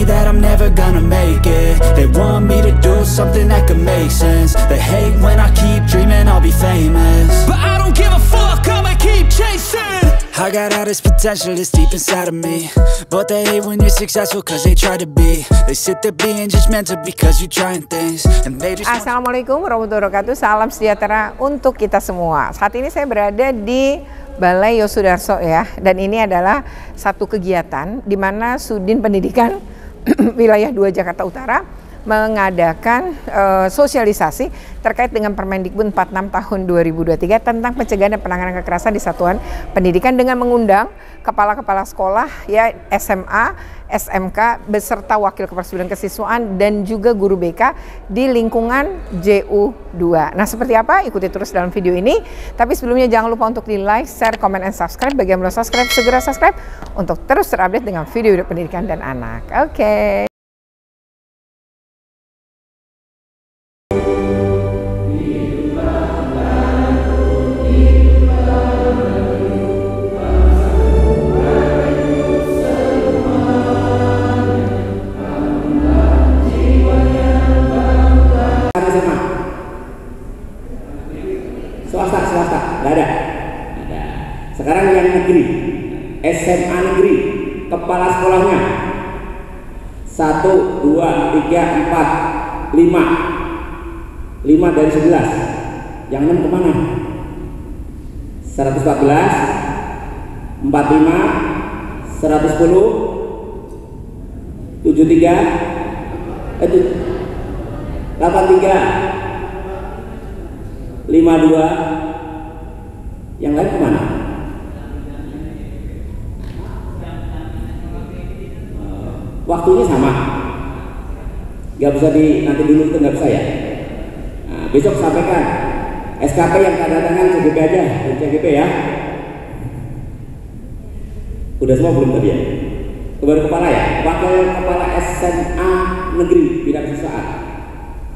me that I'm never gonna make it. They want me to do something that could make sense. They hate when I keep dreaming I'll be famous, but I don't give a fuck, I'ma keep chasing. I got all this potential that's deep inside of me, but they hate when you're successful cause they try to be. They sit there being judgmental because you're trying things, and they just... Assalamualaikum warahmatullahi wabarakatuh. Salam sejahtera untuk kita semua. Saat ini saya berada di Balai Yosudarso ya, dan ini adalah satu kegiatan di mana Sudin Pendidikan Wilayah 2 Jakarta Utara mengadakan sosialisasi terkait dengan Permendikbud 46 tahun 2023 tentang pencegahan dan penanganan kekerasan di satuan pendidikan dengan mengundang kepala-kepala sekolah ya SMA, SMK beserta wakil kepala bidang kesiswaan dan juga guru BK di lingkungan JU2. Nah, seperti apa? Ikuti terus dalam video ini. Tapi sebelumnya jangan lupa untuk di like, share, comment, and subscribe. Bagi yang belum subscribe, segera subscribe untuk terus terupdate dengan video-video pendidikan dan anak. Oke. Swasta, nggak ada. Sekarang yang negeri, SMA negeri, kepala sekolahnya 1, 2, 3, 4, 5 dari 11. Yang 6 kemana? 114, 45, 110, 73, 83, 52, yang lain kemana? Waktunya sama, nggak bisa nanti dulu itu nggak bisa ya. Nah, besok sampaikan SKP yang tanda tangan CGP aja, CGP ya. Udah semua belum tadi ya? Baru kepala ya, wakil kepala SMA negeri bidang kesiswaan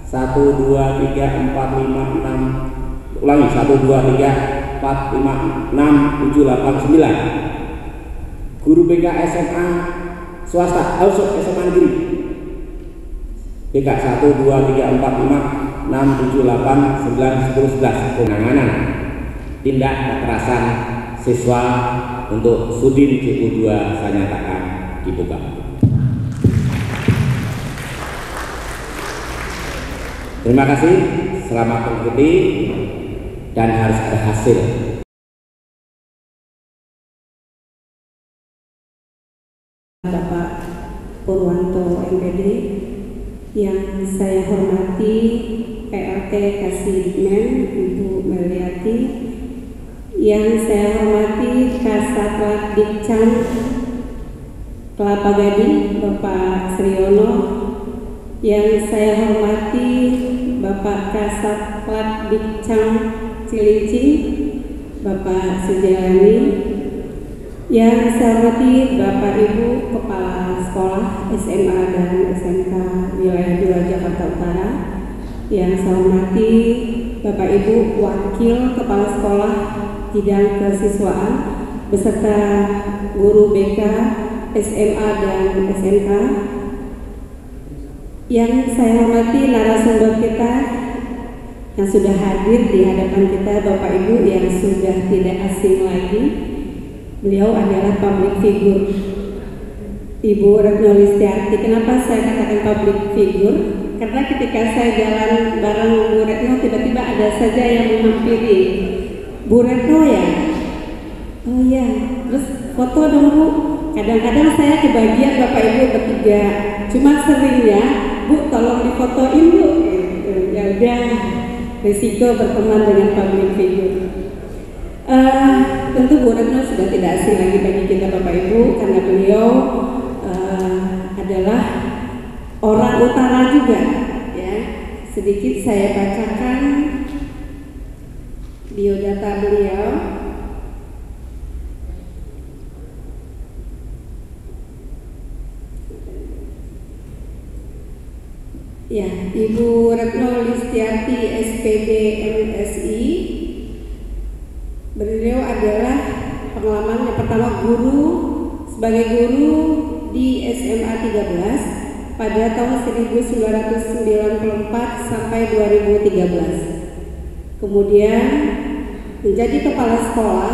1, 2, 3, 4, 5, 6. Ulangi 1, 2, 3, 4, 5, 6, 7, 8, 9. Guru BK SMA swasta, SMA negeri BK 1, 2, 3, 4, 5, 6, 7, 8, 9, 10, 11. Penanganan tindak kekerasan siswa untuk Sudin JU2 saya nyatakan dibuka. Terima kasih, selamat mengikuti dan harus ada hasil. Bapak Purwanto MPD, yang saya hormati PLT Kasdikmen Ibu Meliati, yang saya hormati Kasatlat Dikcam Kelapa Gading Bapak Sriono, yang saya hormati Bapak Kasatlat Dikcam Cilincing Bapak Sujalani, yang saya hormati Bapak Ibu Kepala Sekolah SMA dan SMK Wilayah 2 Jakarta Utara, yang saya hormati Bapak Ibu Wakil Kepala Sekolah Bidang Kesiswaan beserta guru BK SMA dan SMK, yang saya hormati narasumber kita yang sudah hadir di hadapan kita, Bapak Ibu yang sudah tidak asing lagi. Beliau adalah public figure, Ibu Retno Listiarti. Kenapa saya katakan public figure? Karena ketika saya jalan bareng Bu Retno, tiba-tiba ada saja yang menghampiri. Bu Retno ya? Oh iya, terus foto dong Bu. Kadang-kadang saya kebagian Bapak Ibu bertiga, cuma seringnya Bu tolong difotoin Bu. Ya udah, risiko berteman dengan public figure. Tentu Bu Retno sudah tidak asing lagi bagi kita Bapak Ibu, karena beliau adalah orang utara juga ya. Sedikit saya bacakan biodata beliau. Ya, Ibu Retno Listiarti SPB MSI. Beliau adalah pengalaman yang pertama guru sebagai guru di SMA 13 pada tahun 1994 sampai 2013. Kemudian menjadi kepala sekolah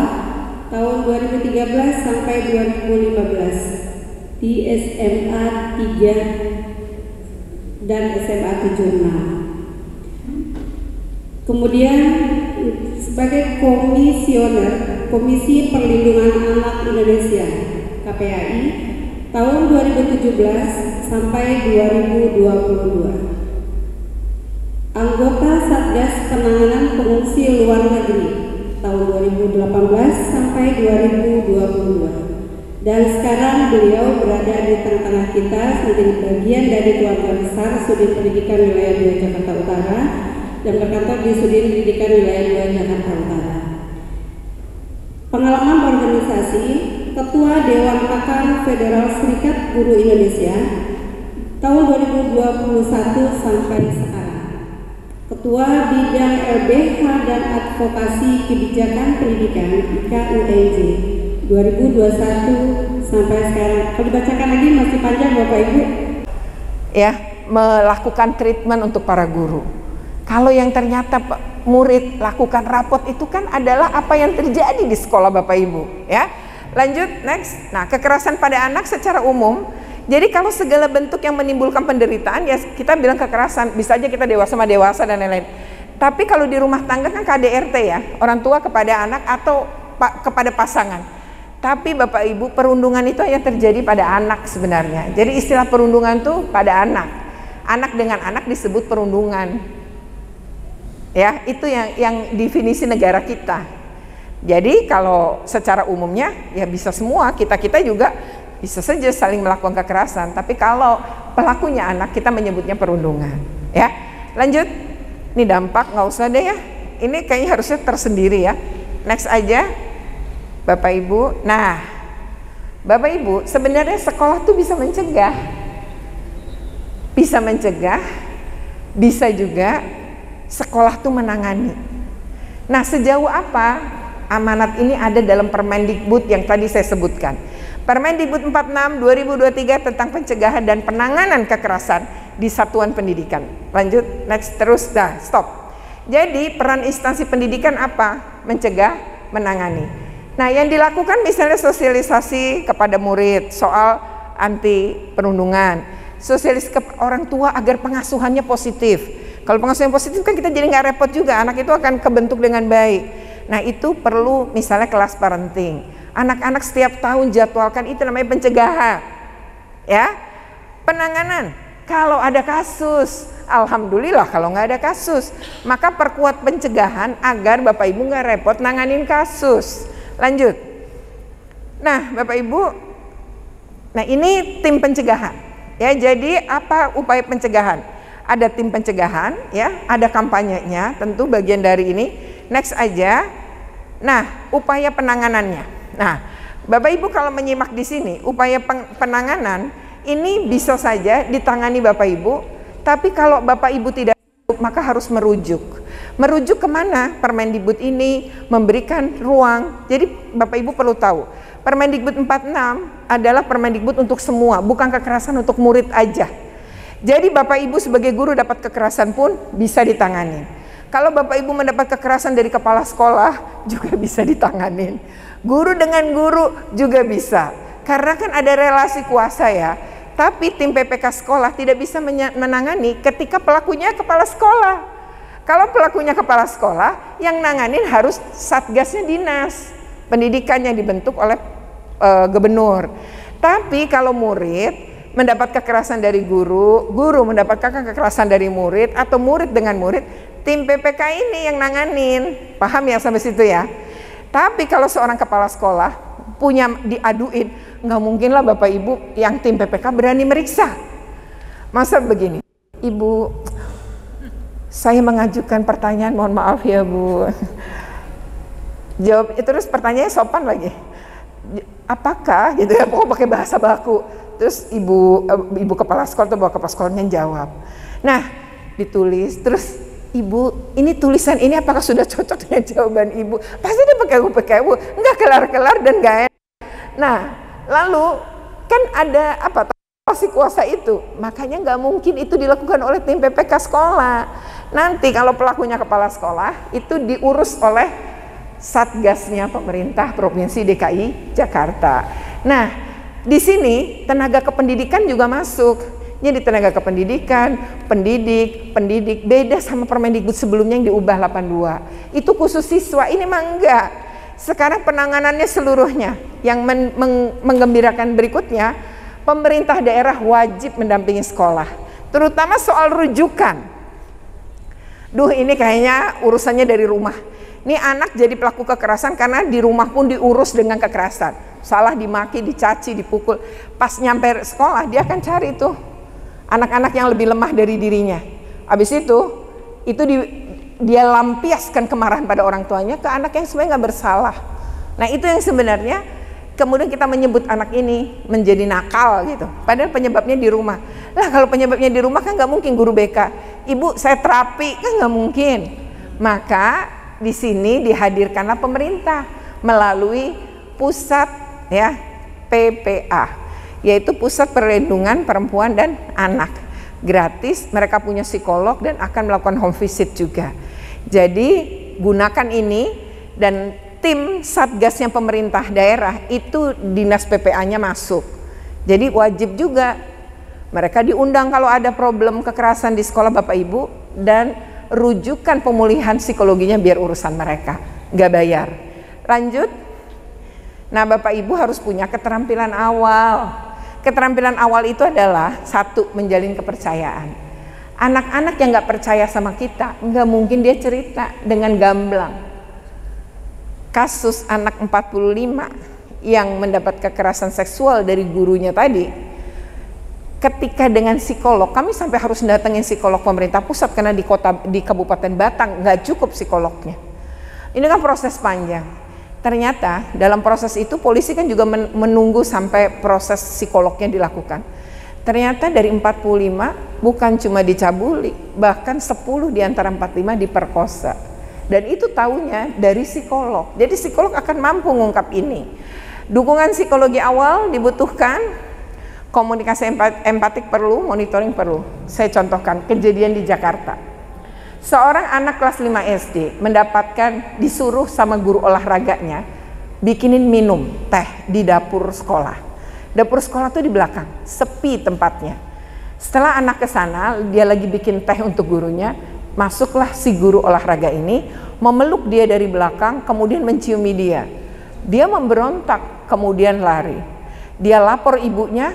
tahun 2013 sampai 2015 di SMA 3 dan SMA 76. Kemudian sebagai komisioner Komisi Perlindungan Anak Indonesia KPAI tahun 2017 sampai 2022. Anggota Satgas Penanganan Pengungsi Luar Negeri tahun 2018 sampai 2022. Dan sekarang beliau berada di tengah-tengah kita menjadi bagian dari keluarga besar Sudin Pendidikan Wilayah 2 Jakarta Utara dan berkantor di Sudin Pendidikan Wilayah 2 Jakarta Utara. Pengalaman organisasi Ketua Dewan Pakar Federal Serikat Guru Indonesia tahun 2021 sampai sekarang. Ketua Bidang LBH dan Advokasi Kebijakan Pendidikan IKUNJ 2021 sampai sekarang. Kalau dibacakan lagi masih panjang Bapak Ibu. Ya, melakukan treatment untuk para guru. Kalau yang ternyata murid lakukan rapot itu kan adalah apa yang terjadi di sekolah Bapak Ibu, ya. Lanjut, next. Nah, kekerasan pada anak secara umum. Jadi kalau segala bentuk yang menimbulkan penderitaan, ya kita bilang kekerasan. Bisa aja kita dewasa sama dewasa dan lain-lain. Tapi kalau di rumah tangga kan KDRT ya, orang tua kepada anak atau kepada pasangan. Tapi Bapak Ibu, perundungan itu yang terjadi pada anak sebenarnya. Jadi istilah perundungan tuh pada anak. Anak dengan anak disebut perundungan. Ya, itu yang definisi negara kita. Jadi kalau secara umumnya ya bisa semua, kita juga bisa saja saling melakukan kekerasan. Tapi kalau pelakunya anak, kita menyebutnya perundungan. Ya, lanjut. Ini dampak, nggak usah deh ya. Ini kayaknya harusnya tersendiri ya. Next aja, Bapak Ibu. Nah, Bapak Ibu, sebenarnya sekolah tuh bisa mencegah. Bisa mencegah, bisa juga sekolah tuh menangani. Nah, sejauh apa amanat ini ada dalam Permendikbud yang tadi saya sebutkan. Permendikbud 46 2023 tentang pencegahan dan penanganan kekerasan di satuan pendidikan. Lanjut, next, terus, dah, stop. Jadi peran instansi pendidikan apa? Mencegah, menangani. Nah, yang dilakukan misalnya sosialisasi kepada murid soal anti perundungan, sosialisasi ke orang tua agar pengasuhannya positif. Kalau pengasuhan positif kan kita jadi nggak repot juga, anak itu akan kebentuk dengan baik. Nah, itu perlu misalnya kelas parenting. Anak-anak setiap tahun jadwalkan, itu namanya pencegahan. Ya, penanganan. Kalau ada kasus, alhamdulillah. Kalau nggak ada kasus, maka perkuat pencegahan agar Bapak Ibu nggak repot nanganin kasus. Lanjut. Nah, Bapak Ibu, nah ini tim pencegahan. Ya, jadi apa upaya pencegahan? Ada tim pencegahan, ya, ada kampanyenya, tentu bagian dari ini. Next aja. Nah, upaya penanganannya. Nah, Bapak Ibu kalau menyimak di sini, upaya penanganan ini bisa saja ditangani Bapak Ibu, tapi kalau Bapak Ibu tidak, maka harus merujuk. Merujuk kemana? Permendikbud ini memberikan ruang. Jadi Bapak Ibu perlu tahu, Permendikbud 46 adalah Permendikbud untuk semua, bukan kekerasan untuk murid aja. Jadi Bapak Ibu sebagai guru dapat kekerasan pun bisa ditangani. Kalau Bapak Ibu mendapat kekerasan dari kepala sekolah juga bisa ditanganin. Guru dengan guru juga bisa. Karena kan ada relasi kuasa ya. Tapi tim PPK sekolah tidak bisa menangani ketika pelakunya kepala sekolah. Kalau pelakunya kepala sekolah, yang nanganin harus satgasnya dinas pendidikan yang dibentuk oleh gubernur. Tapi kalau murid mendapat kekerasan dari guru, guru mendapatkan kekerasan dari murid, atau murid dengan murid, tim PPK ini yang nanganin. Paham ya sampai situ ya? Tapi kalau seorang kepala sekolah punya diaduin, nggak mungkin lah Bapak Ibu yang tim PPK berani meriksa. Masa begini, Ibu, saya mengajukan pertanyaan, mohon maaf ya Bu. Jawab, terus pertanyaannya sopan lagi. Apakah gitu ya, pokoknya pakai bahasa baku. Terus ibu kepala sekolah atau bapak kepala sekolahnya jawab. Nah, ditulis, terus Ibu, ini tulisan ini apakah sudah cocok dengan jawaban Ibu? Pasti dia pakai Bu, enggak kelar-kelar dan enggak enak. Nah, lalu kan ada apa? pasti kuasa itu. Makanya nggak mungkin itu dilakukan oleh tim PPK sekolah. Nanti kalau pelakunya kepala sekolah, itu diurus oleh Satgasnya pemerintah Provinsi DKI Jakarta. Nah, di sini tenaga kependidikan juga masuk. Jadi tenaga kependidikan, pendidik beda sama Permendikbud sebelumnya yang diubah 82. Itu khusus siswa, ini mah enggak. Sekarang penanganannya seluruhnya. Yang menggembirakan berikutnya, pemerintah daerah wajib mendampingi sekolah, terutama soal rujukan. Duh, ini kayaknya urusannya dari rumah. Ini anak jadi pelaku kekerasan karena di rumah pun diurus dengan kekerasan. Salah dimaki, dicaci, dipukul. Pas nyampe sekolah dia akan cari tuh anak-anak yang lebih lemah dari dirinya. Habis itu dia lampiaskan kemarahan pada orang tuanya ke anak yang sebenarnya nggak bersalah. Nah, itu yang sebenarnya kemudian kita menyebut anak ini menjadi nakal gitu. Padahal penyebabnya di rumah. Lah, kalau penyebabnya di rumah kan nggak mungkin guru BK, ibu saya terapi, kan nggak mungkin. Maka di sini dihadirkanlah pemerintah melalui pusat ya PPA, yaitu Pusat Perlindungan Perempuan dan Anak. Gratis, mereka punya psikolog dan akan melakukan home visit juga. Jadi gunakan ini, dan tim satgasnya pemerintah daerah itu dinas PPA-nya masuk. Jadi wajib juga mereka diundang kalau ada problem kekerasan di sekolah Bapak Ibu, dan rujukan pemulihan psikologinya biar urusan mereka, nggak bayar. Lanjut. Nah, Bapak Ibu harus punya keterampilan awal. Keterampilan awal itu adalah satu, menjalin kepercayaan. Anak-anak yang nggak percaya sama kita, nggak mungkin dia cerita dengan gamblang. Kasus anak 45 yang mendapat kekerasan seksual dari gurunya tadi, ketika dengan psikolog, kami sampai harus datangin psikolog pemerintah pusat karena di Kabupaten Batang nggak cukup psikolognya. Ini kan proses panjang. Ternyata dalam proses itu polisi kan juga menunggu sampai proses psikolognya dilakukan. Ternyata dari 45 bukan cuma dicabuli, bahkan 10 di antara 45 diperkosa. Dan itu taunya dari psikolog. Jadi psikolog akan mampu mengungkap ini. Dukungan psikologi awal dibutuhkan, komunikasi empatik perlu, monitoring perlu. Saya contohkan kejadian di Jakarta. Seorang anak kelas 5 SD mendapatkan, disuruh sama guru olahraganya bikinin minum teh di dapur sekolah. Dapur sekolah tuh di belakang, sepi tempatnya. Setelah anak ke sana, dia lagi bikin teh untuk gurunya, masuklah si guru olahraga ini, memeluk dia dari belakang, kemudian menciumi dia. Dia memberontak, kemudian lari. Dia lapor ibunya,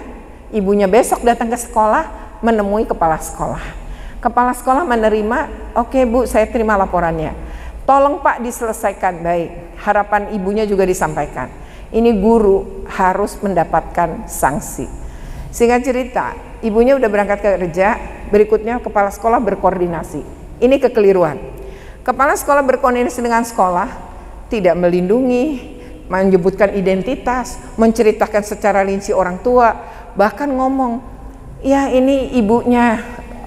ibunya besok datang ke sekolah menemui kepala sekolah. Kepala sekolah menerima, oke Bu, saya terima laporannya. Tolong Pak diselesaikan, baik. Harapan ibunya juga disampaikan. Ini guru harus mendapatkan sanksi. Singkat cerita, ibunya udah berangkat kerja, berikutnya kepala sekolah berkoordinasi. Ini kekeliruan. Kepala sekolah berkoordinasi dengan sekolah, tidak melindungi, menyebutkan identitas, menceritakan secara rinci orang tua, bahkan ngomong, ya ini ibunya,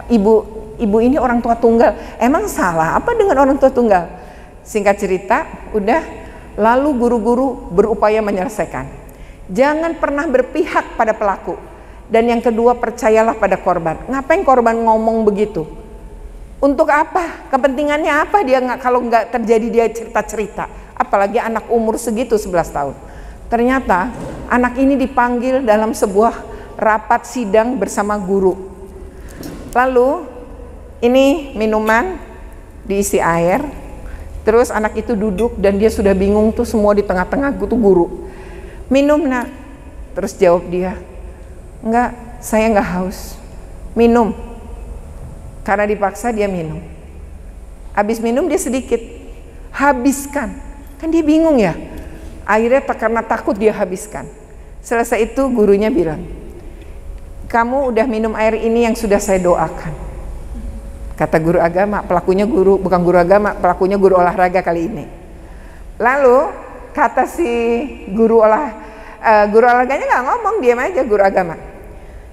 ibu ini orang tua tunggal. Emang salah apa dengan orang tua tunggal? Singkat cerita, udah, lalu guru-guru berupaya menyelesaikan. Jangan pernah berpihak pada pelaku. Dan yang kedua, percayalah pada korban. Ngapain korban ngomong begitu? Untuk apa? Kepentingannya apa dia kalau nggak terjadi dia cerita-cerita? Apalagi anak umur segitu 11 tahun. Ternyata anak ini dipanggil dalam sebuah rapat sidang bersama guru. Lalu ini minuman diisi air, terus anak itu duduk dan dia sudah bingung tuh, semua di tengah-tengah tuh guru. Minum nak. Terus jawab dia, enggak, saya enggak haus. Minum. Karena dipaksa dia minum. Habis minum dia sedikit, habiskan. Kan dia bingung ya. Akhirnya karena takut dia habiskan. Selesai itu gurunya bilang, kamu udah minum air ini yang sudah saya doakan. Kata guru agama, pelakunya guru, bukan guru agama, pelakunya guru olahraga kali ini. Lalu kata si guru olahraganya nggak ngomong, diam aja guru agama.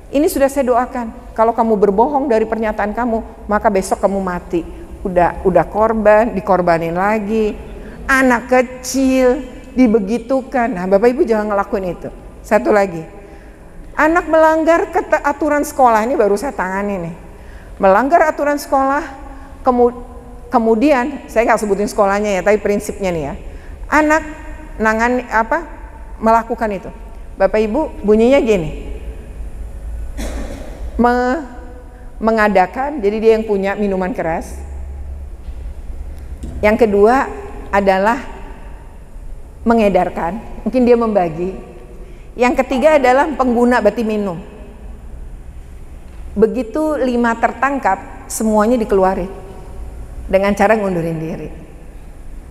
Ini sudah saya doakan. Kalau kamu berbohong dari pernyataan kamu, maka besok kamu mati. Udah korban, dikorbanin lagi. Anak kecil dibegitukan. Nah, Bapak Ibu jangan ngelakuin itu. Satu lagi, Anak melanggar aturan sekolah, ini baru saya tangani nih. Melanggar aturan sekolah, kemudian saya nggak sebutin sekolahnya ya, tapi prinsipnya nih ya. Anak melakukan itu. Bapak Ibu, bunyinya gini. Mengadakan, jadi dia yang punya minuman keras. Yang kedua adalah mengedarkan, mungkin dia membagi. Yang ketiga adalah pengguna, berarti minum. Begitu 5 tertangkap, semuanya dikeluarin dengan cara ngundurin diri.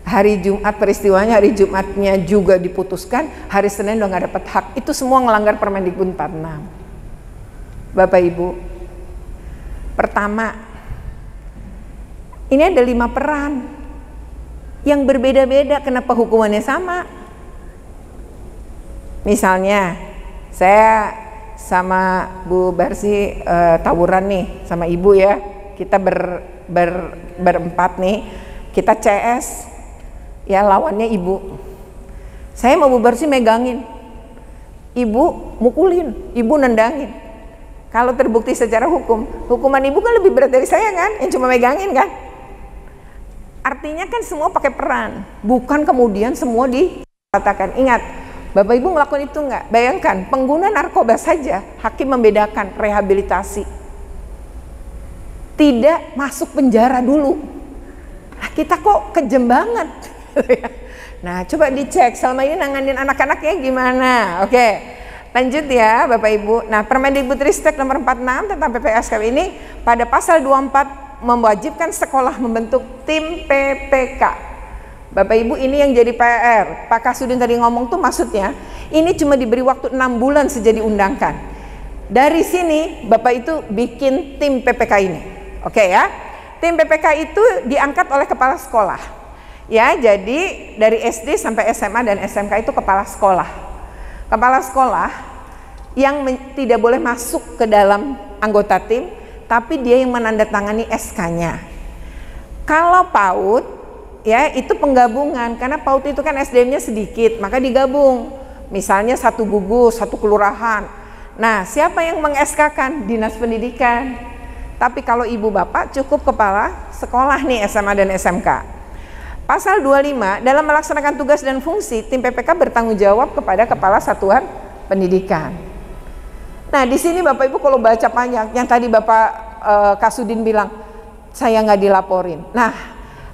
Hari Jumat peristiwanya, hari Jumatnya juga diputuskan, hari Senin udah nggak dapat hak. Itu semua ngelanggar Permendikbud 46. Bapak Ibu, pertama, ini ada 5 peran yang berbeda-beda. Kenapa hukumannya sama? Misalnya saya sama Bu Barsi tawuran nih sama ibu ya, kita berempat nih, kita CS ya, lawannya ibu. Saya mau Bu Barsi megangin, ibu mukulin, ibu nendangin. Kalau terbukti secara hukuman ibu kan lebih berat dari saya kan, yang cuma megangin kan. Artinya kan semua pakai peran, bukan kemudian semua dikatakan. Ingat, Bapak Ibu ngelakuin itu nggak? Bayangkan, pengguna narkoba saja hakim membedakan rehabilitasi, tidak masuk penjara dulu. Nah, kita kok kejem banget. Nah, coba dicek selama ini nanganin anak-anaknya gimana. Oke, lanjut ya Bapak Ibu. Nah, Permendikbudristek nomor 46 tentang PPSK ini pada pasal 24 mewajibkan sekolah membentuk tim PPK. Bapak Ibu, ini yang jadi PR. Pak Kasudin tadi ngomong tuh maksudnya ini cuma diberi waktu 6 bulan sejak diundangkan. Dari sini Bapak itu bikin tim PPK ini. Oke ya. Tim PPK itu diangkat oleh kepala sekolah. Ya, jadi dari SD sampai SMA dan SMK itu kepala sekolah. Kepala sekolah yang tidak boleh masuk ke dalam anggota tim, tapi dia yang menandatangani SK-nya. Kalau PAUD ya itu penggabungan, karena PAUD itu kan SDM-nya sedikit, maka digabung. Misalnya satu gugus, satu kelurahan. Nah, siapa yang meng-SK-kan? Dinas Pendidikan. Tapi kalau ibu bapak cukup kepala sekolah nih, SMA dan SMK. Pasal 25, dalam melaksanakan tugas dan fungsi, tim PPK bertanggung jawab kepada kepala satuan pendidikan. Nah, di sini Bapak Ibu kalau baca panjang, yang tadi Bapak Kasudin bilang, saya nggak dilaporin. Nah,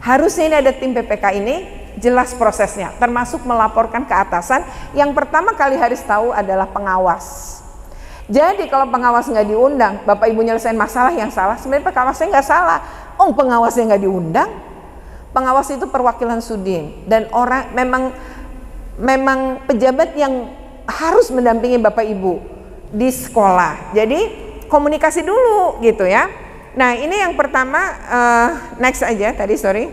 harusnya ini ada tim PPK ini jelas prosesnya, termasuk melaporkan ke atasan. Yang pertama kali harus tahu adalah pengawas. Jadi kalau pengawas nggak diundang, Bapak Ibu nyelesain masalah yang salah, sebenarnya pengawasnya nggak salah. Oh, pengawasnya nggak diundang. Pengawas itu perwakilan Sudin dan orang memang pejabat yang harus mendampingi Bapak Ibu di sekolah. Jadi komunikasi dulu gitu ya. Nah, ini yang pertama, next aja tadi, sorry.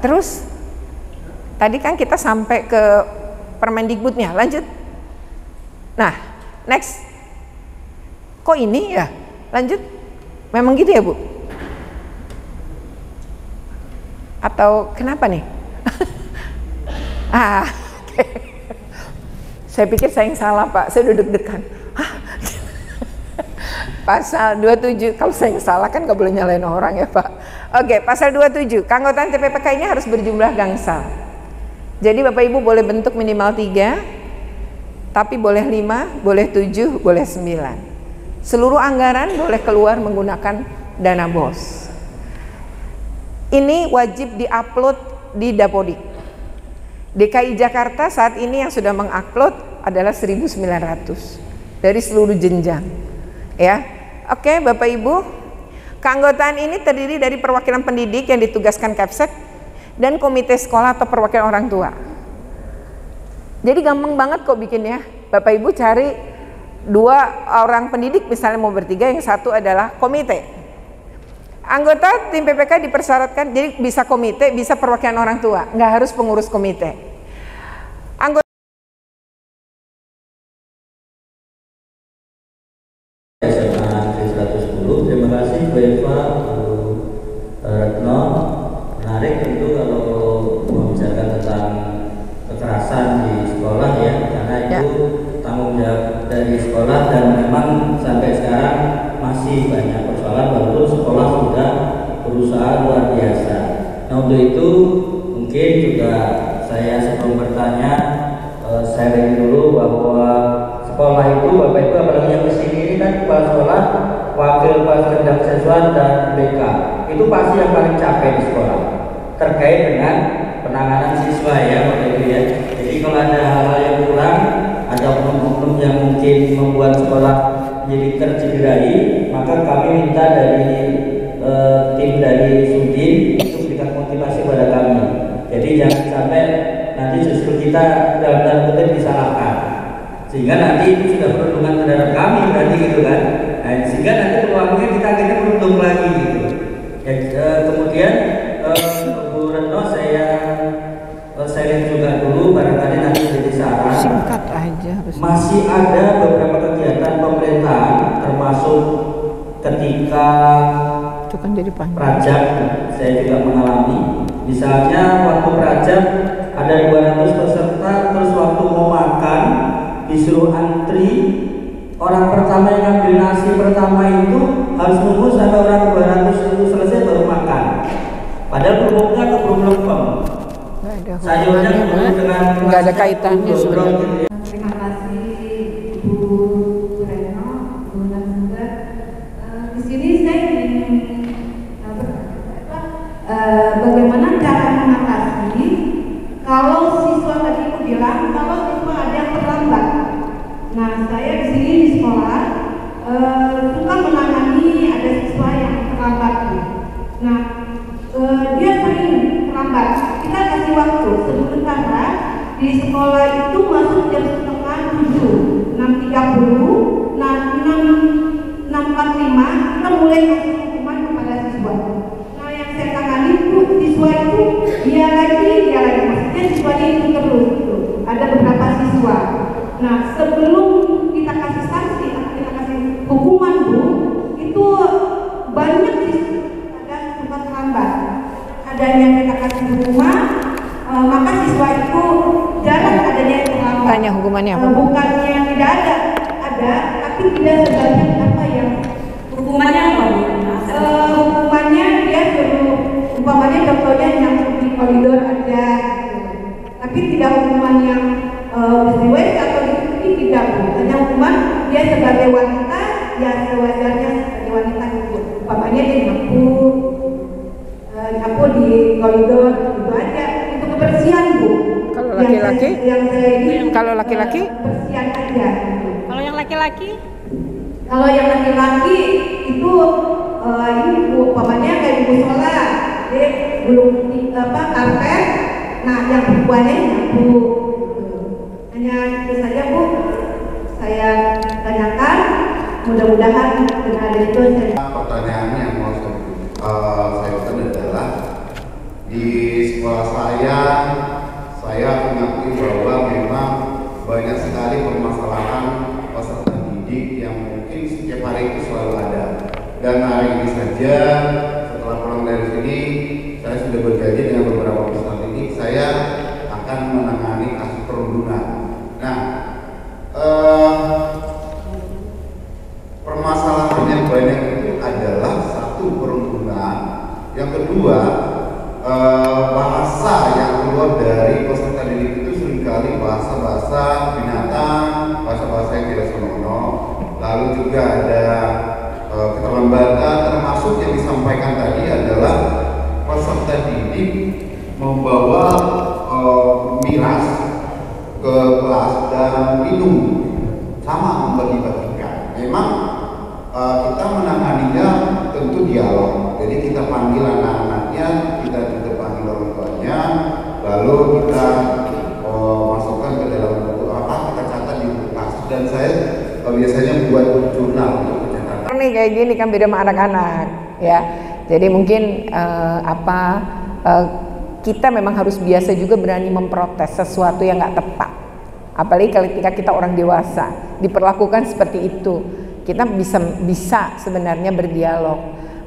Terus tadi kan kita sampai ke Permendikbudnya, lanjut. Nah, next. Kok ini ya? Lanjut. Memang gitu ya, Bu? Atau kenapa nih? Okay. Saya pikir saya yang salah, Pak. Saya udah deg-degan. Pasal 27, kalau saya yang salah kan nggak boleh nyalain orang ya, Pak. Oke, pasal 27, keanggotaan TPPK ini harus berjumlah gangsal. Jadi Bapak Ibu boleh bentuk minimal 3, tapi boleh 5, boleh 7, boleh 9. Seluruh anggaran boleh keluar menggunakan dana BOS. Ini wajib diupload di Dapodik. DKI Jakarta saat ini yang sudah mengupload adalah 1.900 dari seluruh jenjang. Ya, oke Bapak Ibu, keanggotaan ini terdiri dari perwakilan pendidik yang ditugaskan Kepsek dan komite sekolah atau perwakilan orang tua. Jadi gampang banget kok bikinnya. Bapak Ibu cari 2 orang pendidik misalnya mau bertiga, yang satu adalah komite. Anggota tim PPK dipersyaratkan jadi bisa komite, bisa perwakilan orang tua, nggak harus pengurus komite. Anggota SMA 110, terima kasih Bu Eva, Bu Retno. Menarik tentu kalau membicarakan tentang kekerasan di sekolah ya, karena itu untuk itu mungkin juga saya sebelum bertanya sharing dulu bahwa sekolah itu Bapak Ibu apalagi yang kesini ini kan kepala sekolah, wakil kepala bidang siswa dan BK itu pasti yang paling capek di sekolah terkait dengan penanganan siswa ya Bapak Ibu ya. Jadi kalau ada hal-hal yang kurang, ada oknum-oknum yang mungkin membuat sekolah menjadi tercederai, maka kami minta dari tim dari Sudin untuk berikan motivasi pada kami. Jadi jangan sampai nanti justru kita dalam tanda kutip disalahkan, sehingga nanti itu sudah perundungan terhadap kami berarti gitu kan. Nah, sehingga nanti peluangnya kita akhirnya merundung lagi gitu. Kemudian Bu Retno saya sharing juga dulu, barangkali nanti jadi saran. Singkat aja. Masih ada beberapa kegiatan pemerintahan termasuk ketika Itu kan jadi panjang. Prajab saya juga mengalami. Misalnya waktu Prajab ada 200 peserta, terus waktu mau makan disuruh antri, orang pertama yang ngambil nasi pertama itu harus nunggu sampai orang 200 itu selesai baru makan. Padahal kerupuknya belum lempeng. Sayurnya nggak ada kaitannya sebenarnya. Terima kasih Bu Retno, Bu Nasir. Di sini saya ingin bagaimana cara mengatasi kalau siswa tadi aku bilang kalau siswa ada yang terlambat. Nah, saya di sini di sekolah suka menangani ada siswa yang terlambat. Nah, dia sering terlambat. Kita kasih waktu sementara di sekolah itu masuk jam setengah 7, 6.30, nah 6.45 kita mulai kasih hukuman kepada siswa. Nah, yang saya tangani itu siswa itu dia lagi maksudnya siswanya itu terus gitu. Ada beberapa siswa. Nah, sebelum kita kasih sanksi atau kita kasih hukuman Bu, itu banyak siswa ada siswa terlambat. Ada yang kita kasih hukuman, maka siswa itu jarang adanya yang terlambat. Tanya hukumannya apa? Bukannya tidak ada, tapi tidak sebanyak apa yang hukumannya apa? Hukumannya dia suruh, umpamanya contohnya yang di koridor aja, tapi tidak hukuman yang di WC atau di tidak. Hanya hukuman dia sebagai wanita, ya sewajarnya sebagai wanita itu. Umpamanya dia nyapu di koridor itu aja, itu kebersihan Bu. Kalau laki-laki? Yang saya ini kalau laki-laki? Kebersihan aja. Kalau yang laki-laki? Kalau yang laki-laki itu ini Bu, umpamanya kayak di musola, jadi belum karpet. Nah, yang perempuannya nyapu. Hanya itu saja Bu, saya tanyakan. Mudah-mudahan dengan itu saya. Pertanyaannya yang mau saya ucapkan adalah di sekolah saya mengakui bahwa memang banyak sekali permasalahan peserta didik yang mungkin setiap hari itu selalu ada. Dan hari ini saja setelah pulang dari sini saya sudah berjanji dengan beberapa peserta didik saya akan menangani kasus perundungan. Nah, permasalahan yang banyak itu adalah satu perundungan, yang kedua bahasa yang keluar dari peserta didik itu seringkali bahasa-bahasa binatang, bahasa-bahasa yang tidak senonoh. Lalu juga ada keterlambatan, termasuk yang disampaikan tadi adalah peserta didik membawa miras ke kelas dan minum sama membagi-bagikan. Memang kita menanganinya tentu dialog. Jadi kita panggil anak-anaknya, kita juga panggil orang tuanya, lalu kita masukkan ke dalam buku kita catat di buku kasus. Dan saya biasanya buat jurnal untuk pencatatan. Ini kayak gini kan beda sama anak-anak ya. Jadi mungkin kita memang harus biasa juga berani memprotes sesuatu yang nggak tepat. Apalagi ketika kita orang dewasa diperlakukan seperti itu, kita bisa sebenarnya berdialog.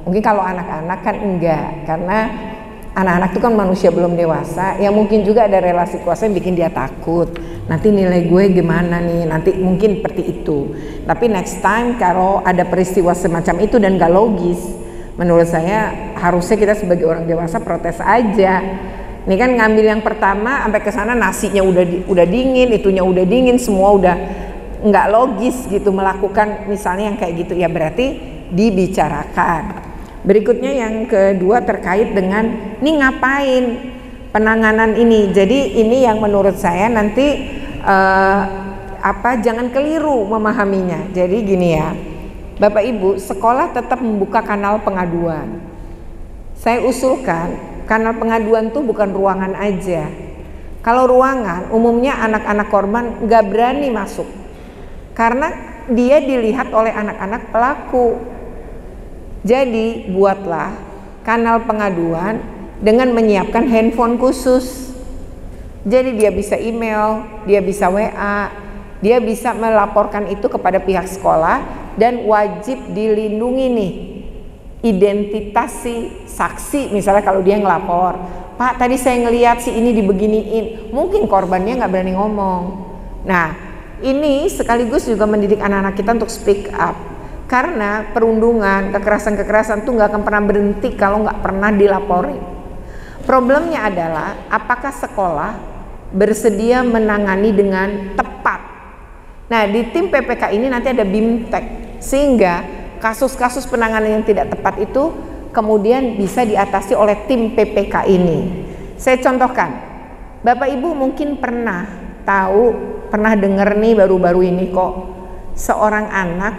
Mungkin kalau anak-anak kan enggak, karena anak-anak itu kan manusia belum dewasa, yang mungkin juga ada relasi kuasa yang bikin dia takut. Nanti nilai gue gimana nih, nanti mungkin seperti itu. Tapi next time kalau ada peristiwa semacam itu dan gak logis, Menurut saya harusnya kita sebagai orang dewasa protes aja. Ini kan ngambil yang pertama sampai ke sana nasinya udah dingin, itunya udah dingin, semua udah nggak logis gitu melakukan misalnya yang kayak gitu ya, berarti dibicarakan. Berikutnya yang kedua terkait dengan ini ngapain penanganan ini. Jadi ini yang menurut saya nanti jangan keliru memahaminya. Jadi gini ya, Bapak Ibu, sekolah tetap membuka kanal pengaduan. Saya usulkan kanal pengaduan tuh bukan ruangan aja. Kalau ruangan, umumnya anak-anak korban nggak berani masuk karena dia dilihat oleh anak-anak pelaku. Jadi buatlah kanal pengaduan dengan menyiapkan handphone khusus. Jadi dia bisa email, dia bisa WA, dia bisa melaporkan itu kepada pihak sekolah dan wajib dilindungi nih identitas si saksi. Misalnya kalau dia ngelapor, Pak tadi saya ngelihat si ini dibeginiin, mungkin korbannya nggak berani ngomong. Nah ini sekaligus juga mendidik anak-anak kita untuk speak up, karena perundungan, kekerasan tuh nggak akan pernah berhenti kalau nggak pernah dilaporin. Problemnya adalah apakah sekolah bersedia menangani dengan tepat. Nah di tim PPK ini nanti ada BIMTEK, sehingga kasus-kasus penanganan yang tidak tepat itu kemudian bisa diatasi oleh tim PPK ini. Saya contohkan, Bapak Ibu mungkin pernah dengar nih baru-baru ini kok, seorang anak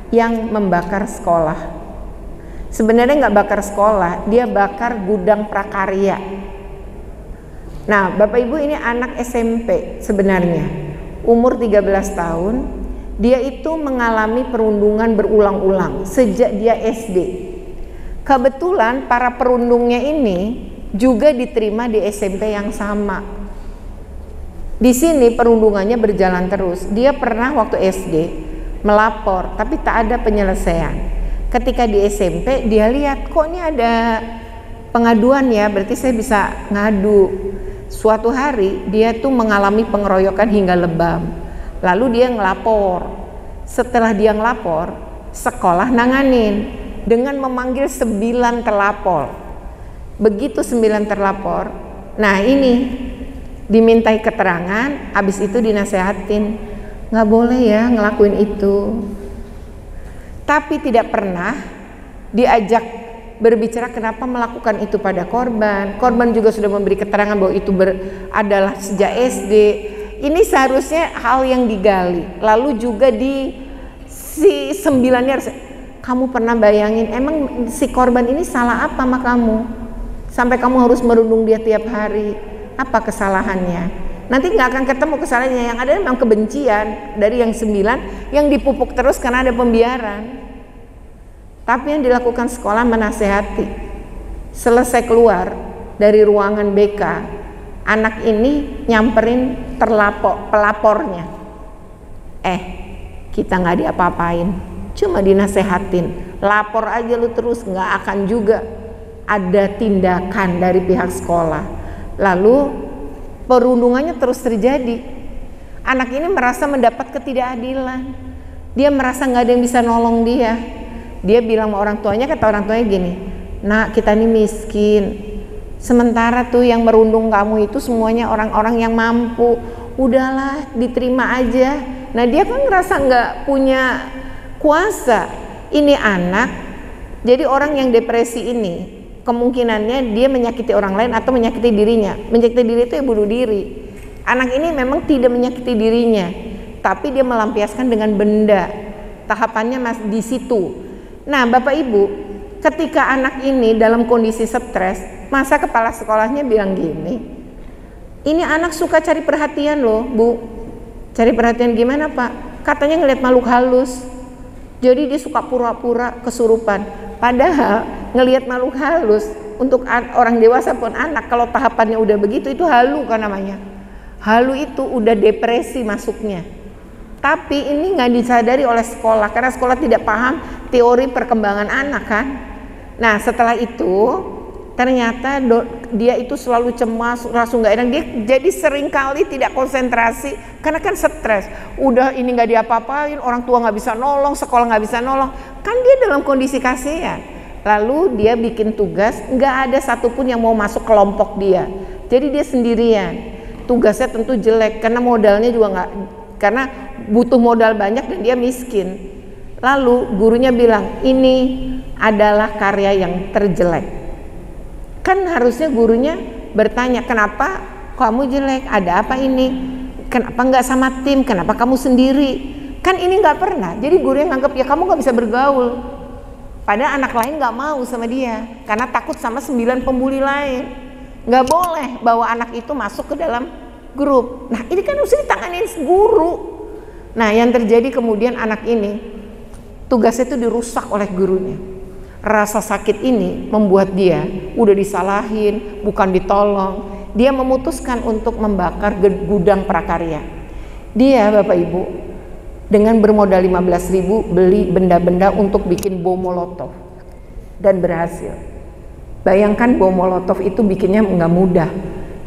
yang membakar sekolah. Sebenarnya nggak bakar sekolah, dia bakar gudang prakarya. Nah Bapak Ibu, ini anak SMP sebenarnya, umur 13 tahun. Dia itu mengalami perundungan berulang-ulang sejak dia SD. Kebetulan para perundungnya ini juga diterima di SMP yang sama. Di sini perundungannya berjalan terus. Dia pernah waktu SD melapor, tapi tak ada penyelesaian. Ketika di SMP dia lihat kok ini ada pengaduan ya, berarti saya bisa ngadu. Suatu hari dia tuh mengalami pengeroyokan hingga lebam. Lalu dia ngelapor. Setelah dia ngelapor, sekolah nanganin dengan memanggil 9 terlapor. Begitu 9 terlapor, nah ini dimintai keterangan, habis itu dinasehatin, nggak boleh ya ngelakuin itu. Tapi tidak pernah diajak berbicara kenapa melakukan itu pada korban. Korban juga sudah memberi keterangan bahwa itu adalah sejak SD. Ini seharusnya hal yang digali. Lalu juga di si 9-nya harus, kamu pernah bayangin emang si korban ini salah apa sama kamu sampai kamu harus merundung dia tiap hari? Apa kesalahannya? Nanti nggak akan ketemu kesalahannya. Yang ada memang kebencian dari yang 9 yang dipupuk terus karena ada pembiaran. Tapi yang dilakukan sekolah menasehati. Selesai keluar dari ruangan BK, anak ini nyamperin pelapornya. Kita nggak diapa-apain, cuma dinasehatin. Lapor aja lu terus, nggak akan juga ada tindakan dari pihak sekolah. Lalu perundungannya terus terjadi. Anak ini merasa mendapat ketidakadilan. Dia merasa nggak ada yang bisa nolong dia. Dia bilang sama orang tuanya, kata orang tuanya gini, nak kita ini miskin. Sementara tuh yang merundung kamu itu semuanya orang-orang yang mampu. Udahlah diterima aja. Nah dia kan ngerasa nggak punya kuasa. Ini anak, jadi orang yang depresi ini kemungkinannya dia menyakiti orang lain atau menyakiti dirinya. Menyakiti diri itu ya bunuh diri. Anak ini memang tidak menyakiti dirinya, tapi dia melampiaskan dengan benda. Tahapannya masih di situ. Nah Bapak Ibu, ketika anak ini dalam kondisi stres, masa kepala sekolahnya bilang gini, ini anak suka cari perhatian loh Bu. Cari perhatian gimana Pak? Katanya ngelihat makhluk halus, jadi dia suka pura-pura kesurupan. Padahal ngelihat makhluk halus untuk orang dewasa pun anak, kalau tahapannya udah begitu itu halu kan namanya. Halu itu udah depresi masuknya. Tapi ini nggak disadari oleh sekolah karena sekolah tidak paham teori perkembangan anak kan. Nah setelah itu ternyata dia itu selalu cemas, langsung nggak enak. Dia jadi seringkali tidak konsentrasi karena kan stres. Udah ini nggak diapa-apain, orang tua nggak bisa nolong, sekolah nggak bisa nolong. Kan dia dalam kondisi kasihan. Lalu dia bikin tugas, nggak ada satupun yang mau masuk kelompok dia. Jadi dia sendirian. Tugasnya tentu jelek karena modalnya juga nggak, karena butuh modal banyak dan dia miskin. Lalu gurunya bilang, ini adalah karya yang terjelek. Kan harusnya gurunya bertanya, kenapa kamu jelek? Ada apa ini? Kenapa nggak sama tim? Kenapa kamu sendiri? Kan ini nggak pernah. Jadi gurunya nganggap ya kamu nggak bisa bergaul. Padahal anak lain nggak mau sama dia karena takut sama 9 pembuli lain. Nggak boleh bawa anak itu masuk ke dalam grup. Nah ini kan harus ditangani guru. Nah yang terjadi kemudian anak ini tugasnya itu dirusak oleh gurunya. Rasa sakit ini membuat dia udah disalahin, bukan ditolong. Dia memutuskan untuk membakar gudang prakarya. Dia Bapak Ibu dengan bermodal 15.000 beli benda-benda untuk bikin bom molotov dan berhasil. Bayangkan bom molotov itu bikinnya nggak mudah,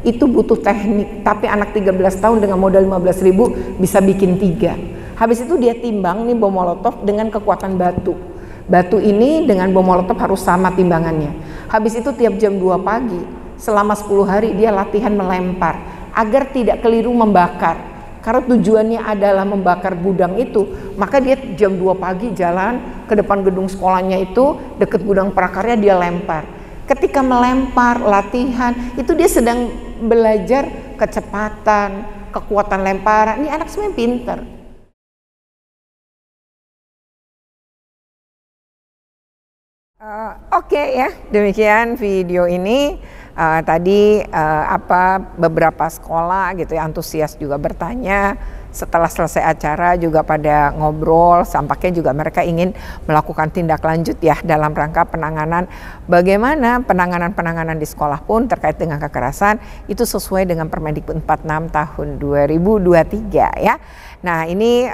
itu butuh teknik, tapi anak 13 tahun dengan modal 15.000 bisa bikin 3. Habis itu dia timbang nih bom molotov dengan kekuatan batu. Batu ini dengan bom molotov harus sama timbangannya. Habis itu tiap jam 2 pagi selama 10 hari dia latihan melempar agar tidak keliru membakar. Karena tujuannya adalah membakar gudang itu, maka dia jam 2 pagi jalan ke depan gedung sekolahnya itu, deket gudang prakarya dia lempar. Ketika melempar, latihan, itu dia sedang belajar kecepatan, kekuatan lemparan. Ini anak semuanya pinter. Oke ya, demikian video ini. Tadi beberapa sekolah gitu ya antusias juga bertanya. Setelah selesai acara juga pada ngobrol, sampaknya juga mereka ingin melakukan tindak lanjut ya dalam rangka penanganan, bagaimana penanganan di sekolah pun terkait dengan kekerasan itu sesuai dengan Permendikbud 46 tahun 2023 ya. Nah ini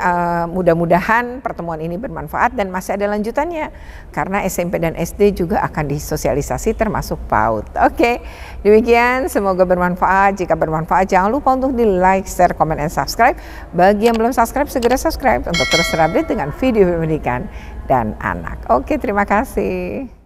mudah-mudahan pertemuan ini bermanfaat dan masih ada lanjutannya karena SMP dan SD juga akan disosialisasi termasuk PAUD. Oke, demikian semoga bermanfaat. Jika bermanfaat jangan lupa untuk di like, share, comment, and subscribe. Bagi yang belum subscribe segera subscribe untuk terus terupdate dengan video pendidikan dan anak. Oke, terima kasih.